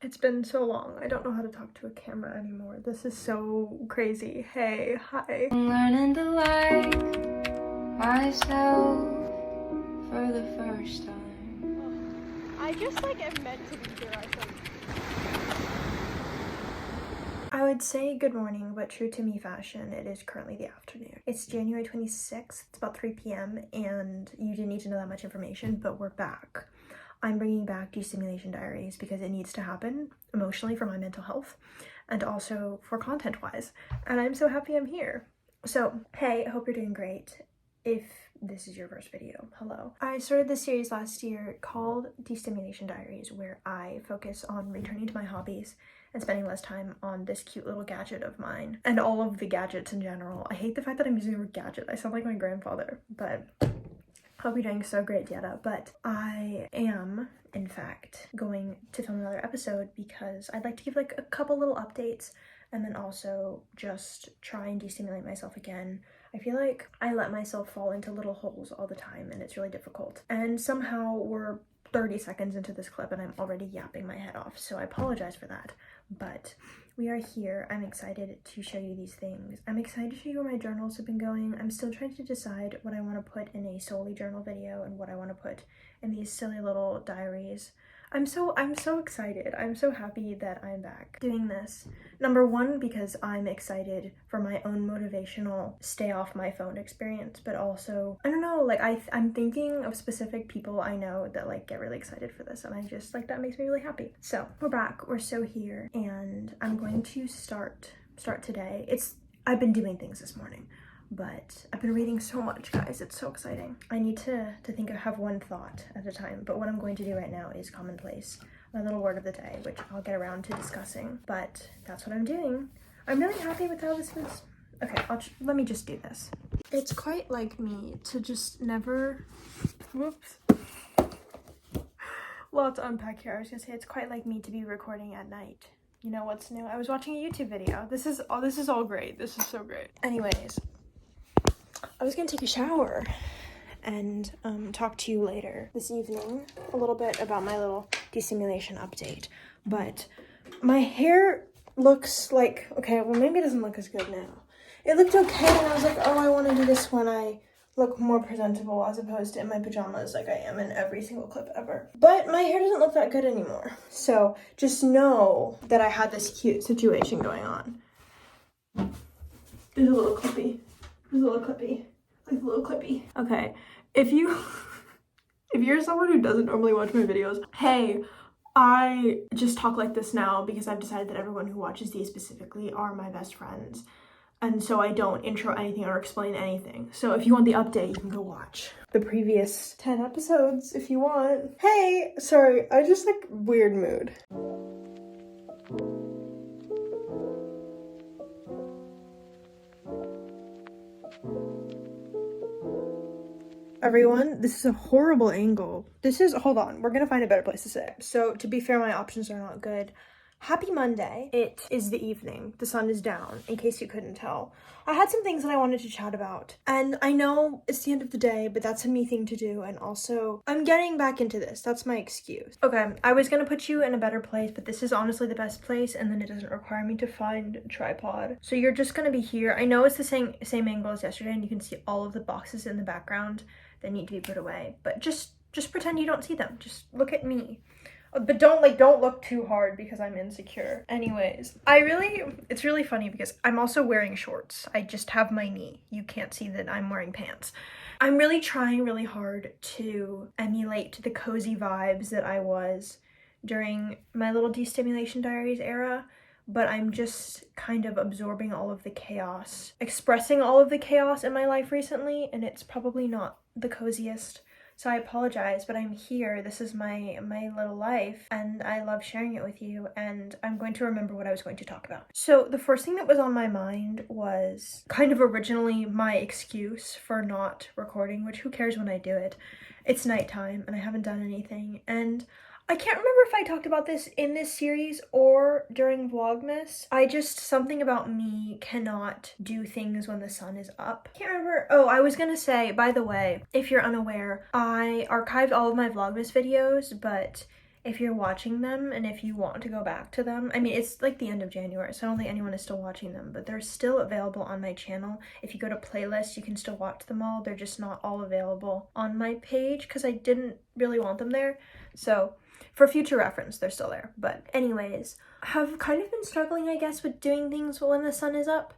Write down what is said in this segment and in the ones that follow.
It's been so long. I don't know how to talk to a camera anymore. This is so crazy. Hey, hi. I'm learning to like myself for the first time. I just like am meant to be here, I think. I would say good morning, but true to me fashion, it is currently the afternoon. It's January 26th, it's about 3 p.m. and you didn't need to know that much information, but we're back. I'm bringing back destimulation diaries because it needs to happen emotionally for my mental health and also for content-wise. And I'm so happy I'm here. So, hey, I hope you're doing great. If this is your first video, hello. I started this series last year called Destimulation Diaries, where I focus on returning to my hobbies and spending less time on this cute little gadget of mine and all of the gadgets in general. I hate the fact that I'm using the word gadget. I sound like my grandfather, but hope you're doing so great, Dieta. But I am, in fact, going to film another episode because I'd like to give like a couple little updates and then also just try and destimulate myself again. I feel like I let myself fall into little holes all the time and it's really difficult. And somehow we're 30 seconds into this clip and I'm already yapping my head off, so I apologize for that. But we are here. I'm excited to show you these things. I'm excited to show you where my journals have been going. I'm still trying to decide what I want to put in a solely journal video and what I want to put in these silly little diaries. I'm so excited. I'm so happy that I'm back doing this. Number one, because I'm excited for my own motivational stay off my phone experience, but also, I don't know, like I'm thinking of specific people I know that like get really excited for this, and I just like that makes me really happy. So we're back, we're so here, and I'm going to start today. I've been doing things this morning, but I've been reading so much, guys. It's so exciting. I need to have one thought at a time, but what I'm going to do right now is commonplace, my little word of the day, which I'll get around to discussing, but that's what I'm doing. I'm really happy with how this was. Okay, let me just do this. It's quite like me to just never, whoops. Lots to unpack here. I was gonna say it's quite like me to be recording at night. You know what's new? I was watching a YouTube video. This is all great. This is so great. Anyways, I was gonna take a shower and talk to you later this evening a little bit about my little destimulation update, but my hair looks like, okay, well maybe it doesn't look as good now. It looked okay and I was like, oh, I want to do this when I look more presentable as opposed to in my pajamas like I am in every single clip ever. But my hair doesn't look that good anymore. So just know that I had this cute situation going on. There's a little clippy. There's a little clippy. Like a little clippy. Okay, if you're someone who doesn't normally watch my videos, hey, I just talk like this now because I've decided that everyone who watches these specifically are my best friends. And so I don't intro anything or explain anything. So if you want the update, you can go watch the previous 10 episodes if you want. Hey, sorry, I just like weird mood. Everyone, this is a horrible angle. Hold on, we're gonna find a better place to sit. So to be fair, my options are not good. Happy Monday. It is the evening. The sun is down, in case you couldn't tell. I had some things that I wanted to chat about, and I know it's the end of the day, but that's a me thing to do, and also, I'm getting back into this. That's my excuse. Okay, I was gonna put you in a better place, but this is honestly the best place, and then it doesn't require me to find a tripod. So you're just gonna be here. I know it's the same angle as yesterday, and you can see all of the boxes in the background that need to be put away, but just pretend you don't see them. Just look at me. But don't look too hard because I'm insecure. Anyways, it's really funny because I'm also wearing shorts. I just have my knee. You can't see that I'm wearing pants. I'm really trying really hard to emulate the cozy vibes that I was during my little destimulation diaries era, but I'm just kind of absorbing all of the chaos, expressing all of the chaos in my life recently, and it's probably not the coziest. So I apologize, but I'm here. This is my little life, and I love sharing it with you, and I'm going to remember what I was going to talk about. So the first thing that was on my mind was kind of originally my excuse for not recording, which who cares when I do it? It's nighttime, and I haven't done anything, and I can't remember if I talked about this in this series or during Vlogmas. Something about me cannot do things when the sun is up. I can't remember. Oh, I was gonna say, by the way, if you're unaware, I archived all of my Vlogmas videos, but if you're watching them and if you want to go back to them, I mean, it's like the end of January, so I don't think anyone is still watching them, but they're still available on my channel. If you go to playlists, you can still watch them all. They're just not all available on my page because I didn't really want them there. So for future reference, they're still there. But anyways, have kind of been struggling, I guess, with doing things when the sun is up.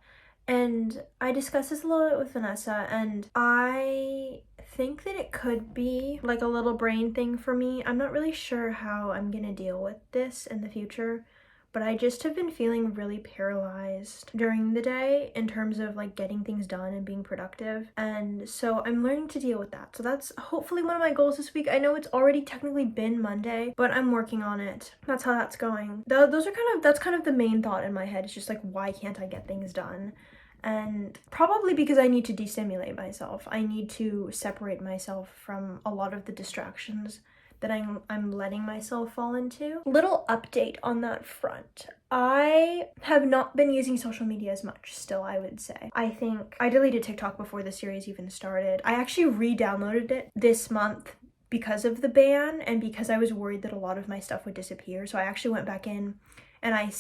And I discussed this a little bit with Vanessa, and I think that it could be like a little brain thing for me. I'm not really sure how I'm gonna deal with this in the future, but I just have been feeling really paralyzed during the day in terms of like getting things done and being productive. And so I'm learning to deal with that. So that's hopefully one of my goals this week. I know it's already technically been Monday, but I'm working on it. That's how that's going. That's kind of the main thought in my head. It's just like, why can't I get things done? And probably because I need to destimulate myself. I need to separate myself from a lot of the distractions that I'm letting myself fall into. Little update on that front. I have not been using social media as much still, I would say. I think I deleted TikTok before the series even started. I actually re-downloaded it this month because of the ban and because I was worried that a lot of my stuff would disappear. So I actually went back in and I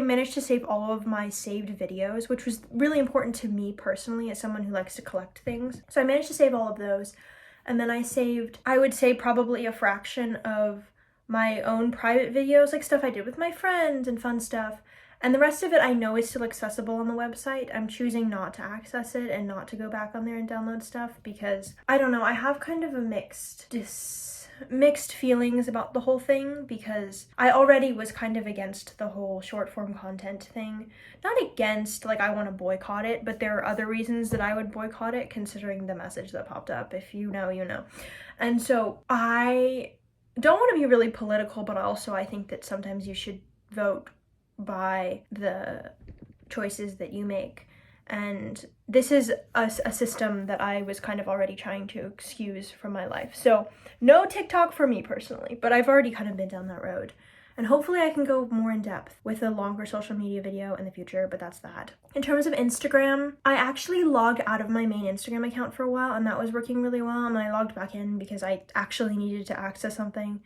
managed to save all of my saved videos, which was really important to me personally as someone who likes to collect things. So I managed to save all of those. And then I saved, I would say, probably a fraction of my own private videos, like stuff I did with my friends and fun stuff. And the rest of it I know is still accessible on the website. I'm choosing not to access it and not to go back on there and download stuff because, I don't know, I have kind of a mixed feelings about the whole thing because I already was kind of against the whole short form content thing. Not against, like I want to boycott it, but there are other reasons that I would boycott it considering the message that popped up. If you know, you know. And so I don't want to be really political, but also I think that sometimes you should vote by the choices that you make. And this is a system that I was kind of already trying to excuse from my life. So no TikTok for me personally, but I've already kind of been down that road. And hopefully I can go more in depth with a longer social media video in the future, but that's that. In terms of Instagram, I actually logged out of my main Instagram account for a while and that was working really well. And then I logged back in because I actually needed to access something.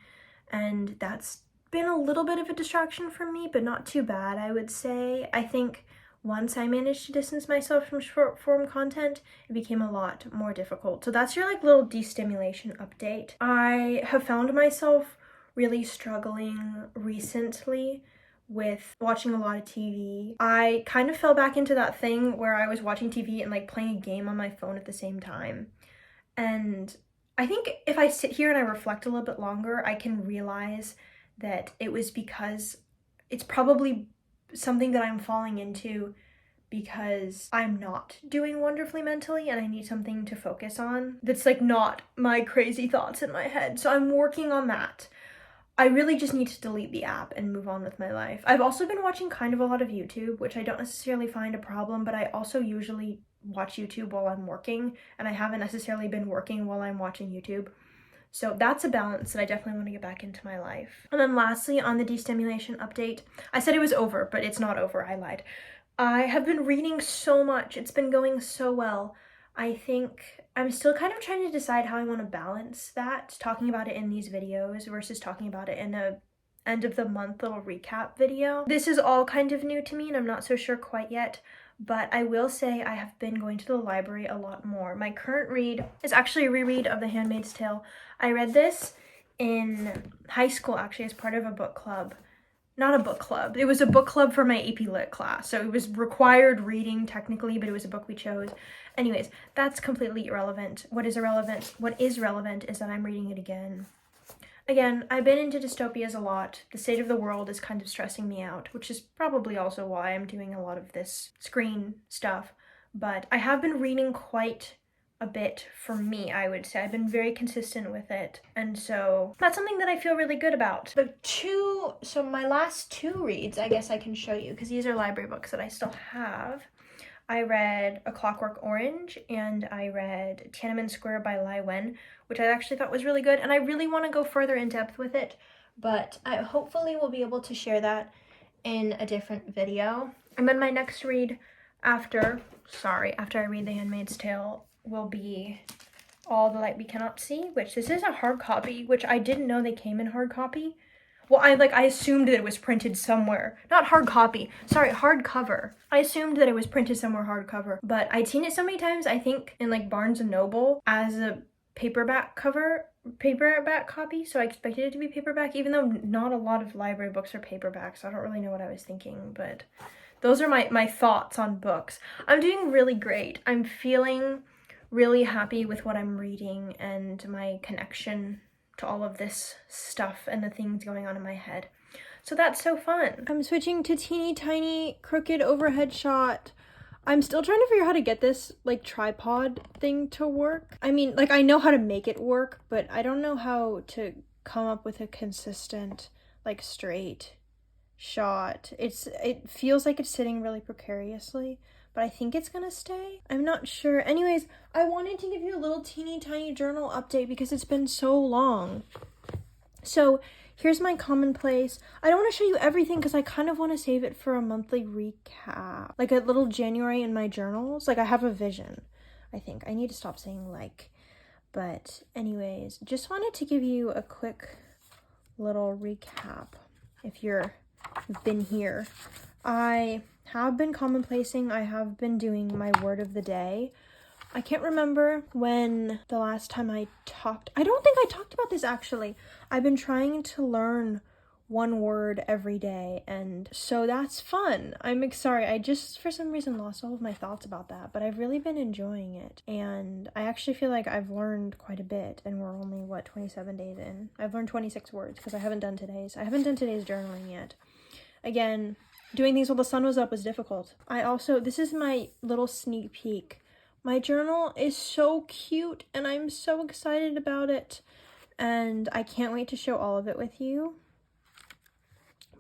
And that's been a little bit of a distraction for me, but not too bad, I would say. I think once I managed to distance myself from short form content, it became a lot more difficult. So that's your like little destimulation update. I have found myself really struggling recently with watching a lot of TV. I kind of fell back into that thing where I was watching TV and like playing a game on my phone at the same time. And I think if I sit here and I reflect a little bit longer, I can realize that it was because it's probably something that I'm falling into because I'm not doing wonderfully mentally and I need something to focus on that's like not my crazy thoughts in my head. So I'm working on that. I really just need to delete the app and move on with my life. I've also been watching kind of a lot of YouTube, which I don't necessarily find a problem, but I also usually watch YouTube while I'm working, and I haven't necessarily been working while I'm watching YouTube. So that's a balance that I definitely want to get back into my life. And then lastly, on the destimulation update, I said it was over, but it's not over. I lied. I have been reading so much. It's been going so well. I think I'm still kind of trying to decide how I want to balance that, talking about it in these videos versus talking about it in a end of the month little recap video. This is all kind of new to me and I'm not so sure quite yet, but I will say I have been going to the library a lot more. My current read is actually a reread of The Handmaid's Tale. I read this in high school actually as part of a book club. Not a book club. It was a book club for my AP Lit class. So it was required reading technically, but it was a book we chose. Anyways, that's completely irrelevant. What is relevant is that I'm reading it again. Again, I've been into dystopias a lot. The state of the world is kind of stressing me out, which is probably also why I'm doing a lot of this screen stuff. But I have been reading quite a bit for me, I would say. I've been very consistent with it. And so that's something that I feel really good about. So my last two reads, I guess I can show you because these are library books that I still have. I read A Clockwork Orange and I read Tiananmen Square by Lai Wen, which I actually thought was really good. And I really want to go further in depth with it, but I hopefully will be able to share that in a different video. And then my next read after I read The Handmaid's Tale will be All the Light We Cannot See, which this is a hard copy, which I didn't know they came in hard copy. Well, I assumed that it was printed somewhere. Not hard copy. Sorry, hardcover. I assumed that it was printed somewhere hardcover. But I'd seen it so many times, I think, in like Barnes & Noble as a paperback copy. So I expected it to be paperback, even though not a lot of library books are paperbacks. I don't really know what I was thinking, but those are my thoughts on books. I'm doing really great. I'm feeling really happy with what I'm reading and my connection to all of this stuff and the things going on in my head. So that's so fun. I'm switching to teeny tiny crooked overhead shot. I'm still trying to figure out how to get this like tripod thing to work. I mean, like I know how to make it work, but I don't know how to come up with a consistent, like straight shot. It feels like it's sitting really precariously, but I think it's gonna stay. I'm not sure. Anyways, I wanted to give you a little teeny tiny journal update because it's been so long. So here's my commonplace. I don't want to show you everything because I kind of want to save it for a monthly recap. Like a little January in my journals. Like I have a vision, I think. I need to stop saying like. But anyways, just wanted to give you a quick little recap if you've been here. I have been commonplacing. I have been doing my word of the day. I can't remember when the last time I talked. I don't think I talked about this actually. I've been trying to learn one word every day, and so that's fun. I'm sorry, I just for some reason lost all of my thoughts about that, but I've really been enjoying it, and I actually feel like I've learned quite a bit, and we're only 27 days in. I've learned 26 words because I haven't done today's journaling yet. Again, doing things while the sun was up was difficult. This is my little sneak peek. My journal is so cute and I'm so excited about it, and I can't wait to show all of it with you.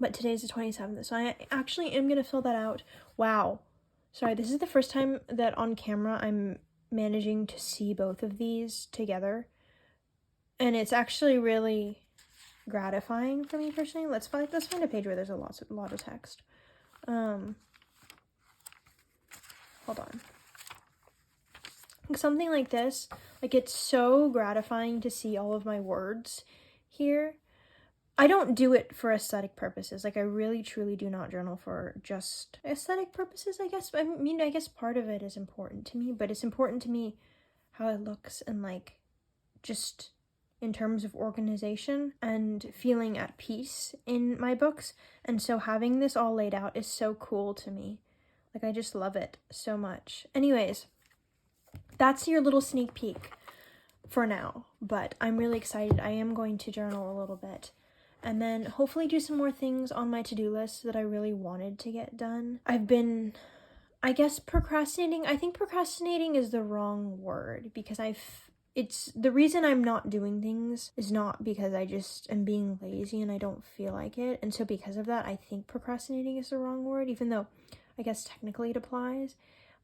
But today's the 27th, so I actually am going to fill that out. Wow. Sorry, this is the first time that on camera I'm managing to see both of these together, and it's actually really gratifying for me personally. Let's find a page where there's a lot of text. Hold on. Something like this, like it's so gratifying to see all of my words here. I don't do it for aesthetic purposes. Like I really truly do not journal for just aesthetic purposes, I guess. I mean, I guess part of it is important to me, but it's important to me how it looks and like just in terms of organization and feeling at peace in my books. And so having this all laid out is so cool to me. Like I just love it so much. Anyways, that's your little sneak peek for now, but I'm really excited. I am going to journal a little bit and then hopefully do some more things on my to-do list that I really wanted to get done. I've been, I guess, procrastinating. I think procrastinating is the wrong word because it's the reason I'm not doing things is not because I just am being lazy and I don't feel like it. And so because of that, I think procrastinating is the wrong word, even though I guess technically it applies.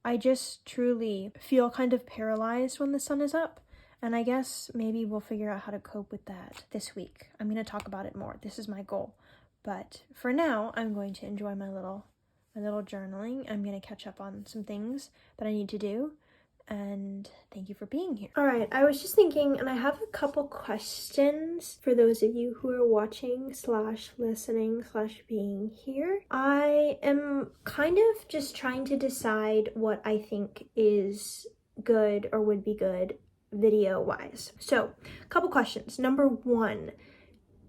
I just truly feel kind of paralyzed when the sun is up. And I guess maybe we'll figure out how to cope with that this week. I'm going to talk about it more. This is my goal. But for now, I'm going to enjoy my little journaling. I'm going to catch up on some things that I need to do. And thank you for being here. All right, I was just thinking, and I have a couple questions for those of you who are watching / listening / being here. I am kind of just trying to decide what I think is good or would be good video-wise. So, a couple questions. Number 1,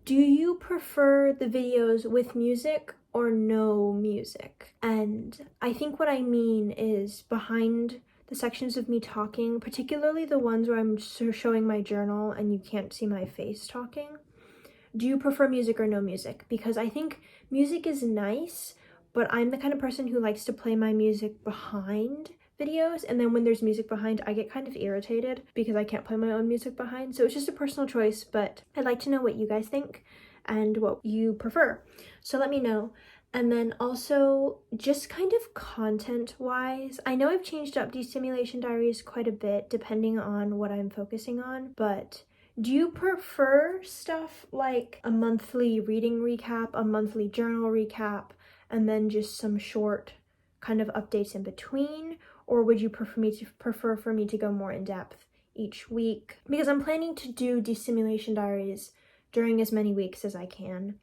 do you prefer the videos with music or no music? And I think what I mean is behind the sections of me talking, particularly the ones where I'm showing my journal and you can't see my face talking, do you prefer music or no music? Because I think music is nice, but I'm the kind of person who likes to play my music behind videos, and then when there's music behind, I get kind of irritated because I can't play my own music behind. So it's just a personal choice, but I'd like to know what you guys think and what you prefer. So let me know. And then also, just kind of content-wise, I know I've changed up destimulation diaries quite a bit depending on what I'm focusing on, but do you prefer stuff like a monthly reading recap, a monthly journal recap, and then just some short kind of updates in between? Or would you prefer for me to go more in depth each week because I'm planning to do destimulation diaries during as many weeks as I can,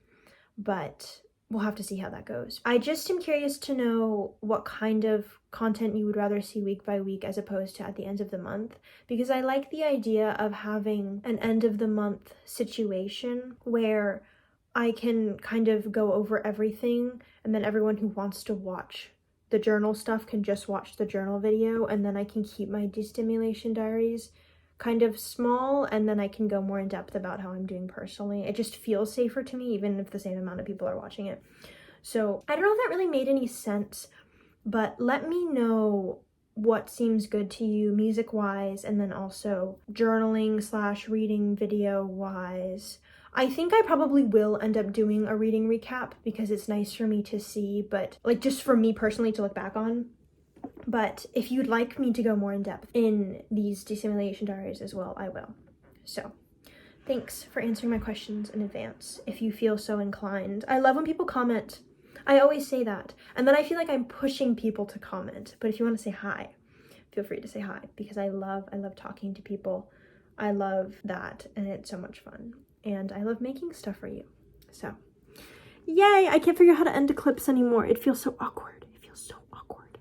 but we'll have to see how that goes. I just am curious to know what kind of content you would rather see week by week as opposed to at the end of the month, because I like the idea of having an end of the month situation where I can kind of go over everything, and then everyone who wants to watch the journal stuff can just watch the journal video, and then I can keep my destimulation diaries kind of small, and then I can go more in depth about how I'm doing personally. It just feels safer to me, even if the same amount of people are watching it. So I don't know if that really made any sense, but let me know what seems good to you music-wise, and then also journaling / reading video-wise. I think I probably will end up doing a reading recap because it's nice for me to see, but like just for me personally to look back on. But if you'd like me to go more in depth in these destimulation diaries as well, I will. So thanks for answering my questions in advance if you feel so inclined. I love when people comment. I always say that, and then I feel like I'm pushing people to comment. But if you want to say hi, feel free to say hi, because I love talking to people. I love that, and it's so much fun, and I love making stuff for you. So yay, I can't figure out how to end the clips anymore. It feels so awkward. It feels so awkward.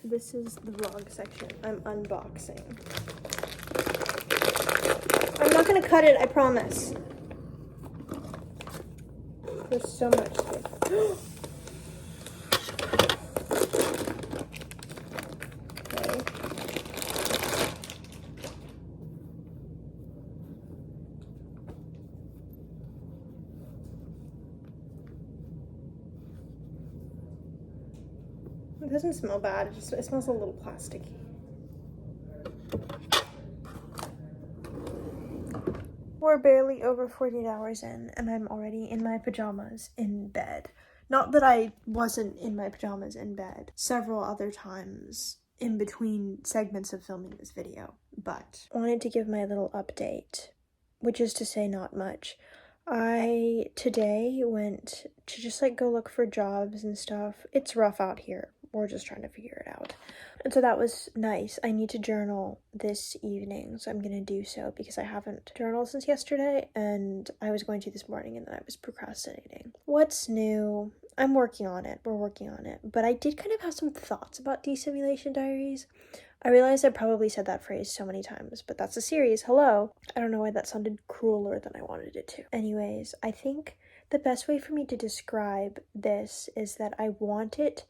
This is the vlog section. I'm unboxing. I'm not gonna cut it, I promise. There's so much space. Okay. It doesn't smell bad, it smells a little plasticky. We're barely over 48 hours in, and I'm already in my pajamas in bed. Not that I wasn't in my pajamas in bed several other times in between segments of filming this video, but I wanted to give my little update, which is to say not much. I today went to just like go look for jobs and stuff. It's rough out here. We're just trying to figure it out. And so that was nice. I need to journal this evening, so I'm gonna do so because I haven't journaled since yesterday, and I was going to this morning and then I was procrastinating. What's new? I'm working on it. We're working on it. But I did kind of have some thoughts about destimulation diaries. I realized I probably said that phrase so many times, but that's a series. Hello. I don't know why that sounded crueler than I wanted it to. Anyways, I think the best way for me to describe this is that I want it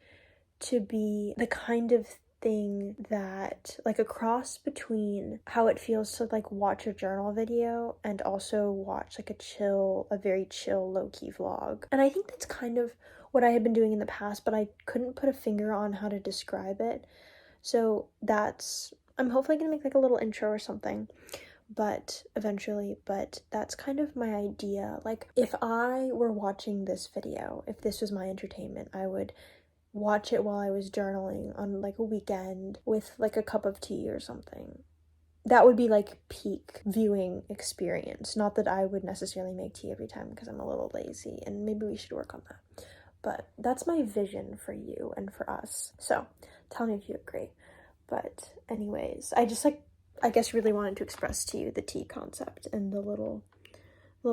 to be the kind of thing that, like, a cross between how it feels to like watch a journal video and also watch like a very chill low-key vlog. And I think that's kind of what I had been doing in the past, but I couldn't put a finger on how to describe it. So I'm hopefully gonna make like a little intro or something, but eventually, but that's kind of my idea. Like, if I were watching this video, if this was my entertainment, I would watch it while I was journaling on like a weekend with like a cup of tea or something. That would be like peak viewing experience. Not that I would necessarily make tea every time because I'm a little lazy, and maybe we should work on that. But that's my vision for you and for us. So tell me if you agree. But anyways, I just I guess really wanted to express to you the tea concept and the little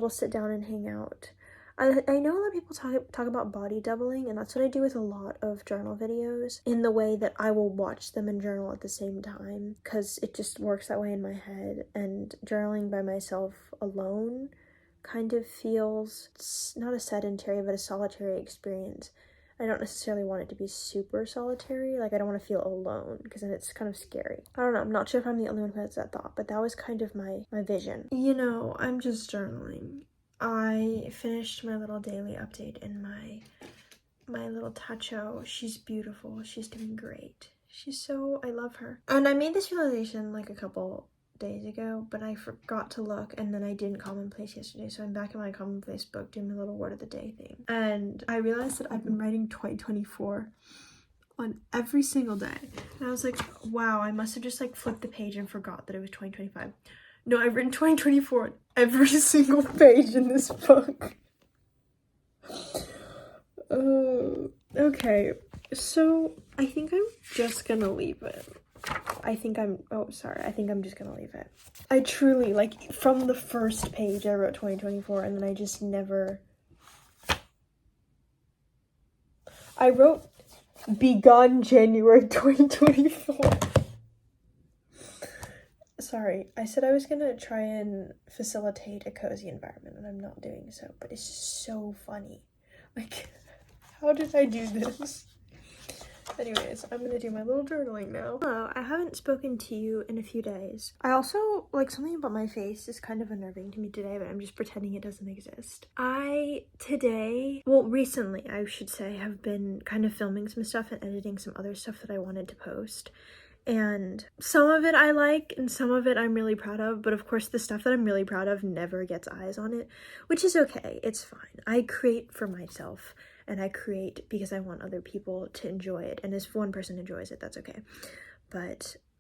sit down and hang out. I know a lot of people talk about body doubling, and that's what I do with a lot of journal videos, in the way that I will watch them and journal at the same time, because it just works that way in my head. And journaling by myself alone kind of feels, it's not a sedentary, but a solitary experience. I don't necessarily want it to be super solitary. Like, I don't want to feel alone, because then it's kind of scary. I don't know. I'm not sure if I'm the only one who has that thought, but that was kind of my vision. You know, I'm just journaling. I finished my little daily update in my little techo. She's beautiful. She's doing great. I love her. And I made this realization like a couple days ago, but I forgot to look, and then I didn't commonplace yesterday, so I'm back in my commonplace book doing my little word of the day thing. And I realized that I've been writing 2024 on every single day. And I was like, wow, I must have just like flipped the page and forgot that it was 2025. No, I've written 2024 on every single page in this book. Okay, so I think I'm just gonna leave it. I think I'm just gonna leave it. I truly, like, from the first page I wrote 2024, and then I just never... I wrote begun January 2024. Sorry, I said I was gonna try and facilitate a cozy environment, and I'm not doing so, but it's just so funny. Like, how did I do this? Anyways, I'm gonna do my little journaling now. Hello, I haven't spoken to you in a few days. I also, like, something about my face is kind of unnerving to me today, but I'm just pretending it doesn't exist. Recently, I should say, have been kind of filming some stuff and editing some other stuff that I wanted to post. And some of it I like, and some of it I'm really proud of, but of course the stuff that I'm really proud of never gets eyes on it, which is okay, it's fine. I create for myself, and I create because I want other people to enjoy it, and if one person enjoys it, that's okay.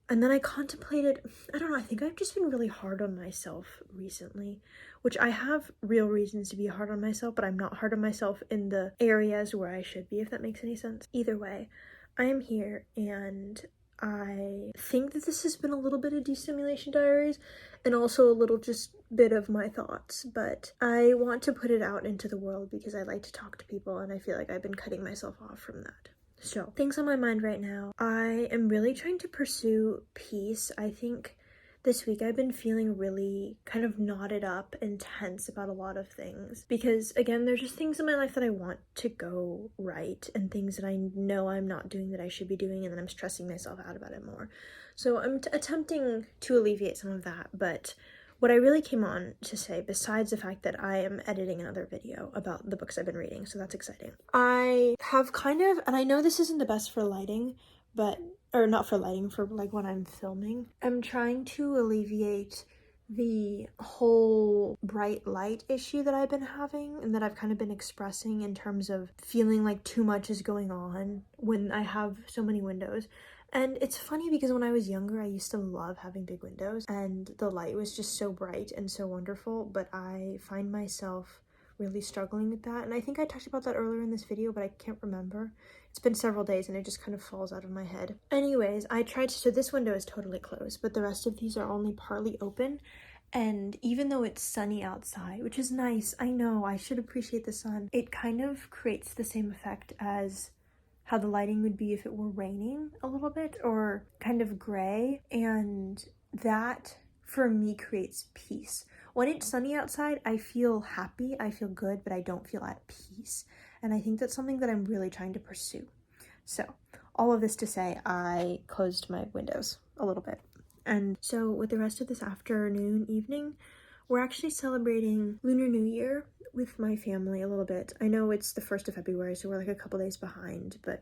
And then I contemplated, I don't know, I think I've just been really hard on myself recently, which I have real reasons to be hard on myself, but I'm not hard on myself in the areas where I should be, if that makes any sense. Either way, I am here, and I think that this has been a little bit of destimulation diaries and also a little just bit of my thoughts, but I want to put it out into the world because I like to talk to people, and I feel like I've been cutting myself off from that. So, things on my mind right now. I am really trying to pursue peace. I think this week I've been feeling really kind of knotted up and tense about a lot of things because, again, there's just things in my life that I want to go right and things that I know I'm not doing that I should be doing, and then I'm stressing myself out about it more. So I'm attempting to alleviate some of that, but what I really came on to say, besides the fact that I am editing another video about the books I've been reading, so that's exciting, I have kind of, and I know this isn't the best for lighting, or not for lighting, for like when I'm filming, I'm trying to alleviate the whole bright light issue that I've been having and that I've kind of been expressing in terms of feeling like too much is going on when I have so many windows. And it's funny because when I was younger, I used to love having big windows and the light was just so bright and so wonderful, but I find myself really struggling with that. And I think I talked about that earlier in this video, but I can't remember. It's been several days and it just kind of falls out of my head. Anyways, so this window is totally closed, but the rest of these are only partly open. And even though it's sunny outside, which is nice, I know, I should appreciate the sun, it kind of creates the same effect as how the lighting would be if it were raining a little bit or kind of gray. And that, for me, creates peace. When it's sunny outside, I feel happy, I feel good, but I don't feel at peace. And I think that's something that I'm really trying to pursue. So, all of this to say, I closed my windows a little bit. And so with the rest of this evening, we're actually celebrating Lunar New Year with my family a little bit. I know it's the 1st of February, so we're like a couple days behind, but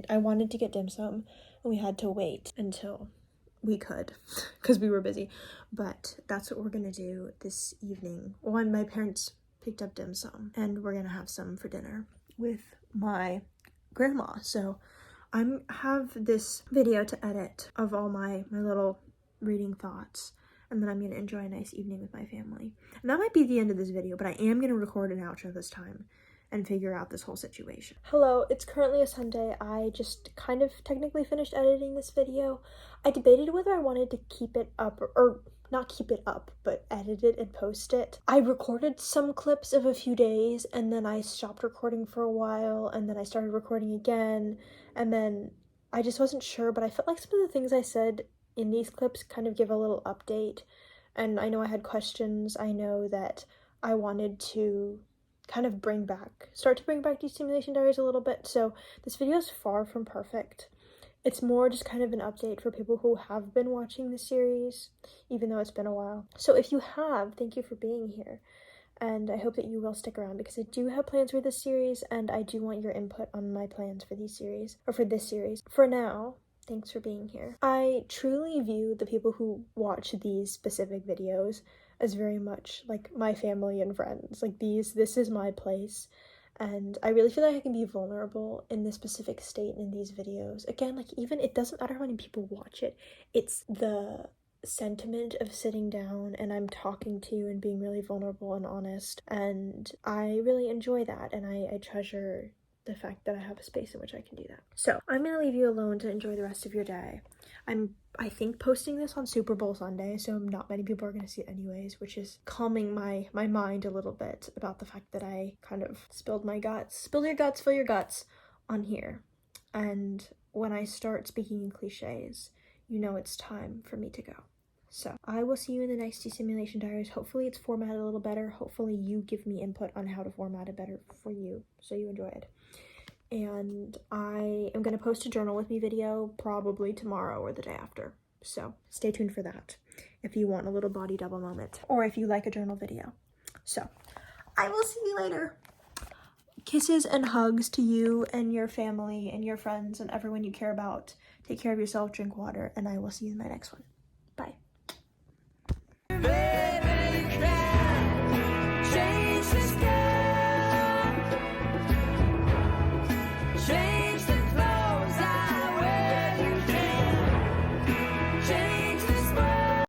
I wanted to get dim sum, and we had to wait until we could because we were busy. But that's what we're gonna do this evening. One, my parents picked up dim sum, and we're gonna have some for dinner with my grandma. So I have this video to edit of all my little reading thoughts, and then I'm gonna enjoy a nice evening with my family. And that might be the end of this video, but I am gonna record an outro this time and figure out this whole situation. Hello, it's currently a Sunday. I just kind of technically finished editing this video. I debated whether I wanted to keep it up or not keep it up, but edit it and post it. I recorded some clips of a few days, and then I stopped recording for a while, and then I started recording again, and then I just wasn't sure, but I felt like some of the things I said in these clips kind of give a little update. And I know I had questions. I know that I wanted to kind of start to bring back destimulation diaries a little bit. So this video is far from perfect. It's more just kind of an update for people who have been watching the series, even though it's been a while. So if you have, thank you for being here. And I hope that you will stick around because I do have plans for this series, and I do want your input on my plans for these series, or for this series. For now, Thanks for being here. I truly view the people who watch these specific videos as very much like my family and friends. Like this is my place. And I really feel like I can be vulnerable in this specific state in these videos. Again, like even it doesn't matter how many people watch it. It's the sentiment of sitting down and I'm talking to you and being really vulnerable and honest. And I really enjoy that, and I treasure the fact that I have a space in which I can do that. So I'm gonna leave you alone to enjoy the rest of your day. I think posting this on Super Bowl Sunday, so not many people are gonna see it anyways, which is calming my mind a little bit about the fact that I kind of spilled my guts. Spill your guts, fill your guts on here. And when I start speaking in cliches, you know it's time for me to go. So I will see you in the next destimulation diaries. Hopefully it's formatted a little better. Hopefully you give me input on how to format it better for you so you enjoy it. And I am going to post a journal with me video probably tomorrow or the day after. So stay tuned for that if you want a little body double moment or if you like a journal video. So I will see you later. Kisses and hugs to you and your family and your friends and everyone you care about. Take care of yourself, drink water, and I will see you in my next one.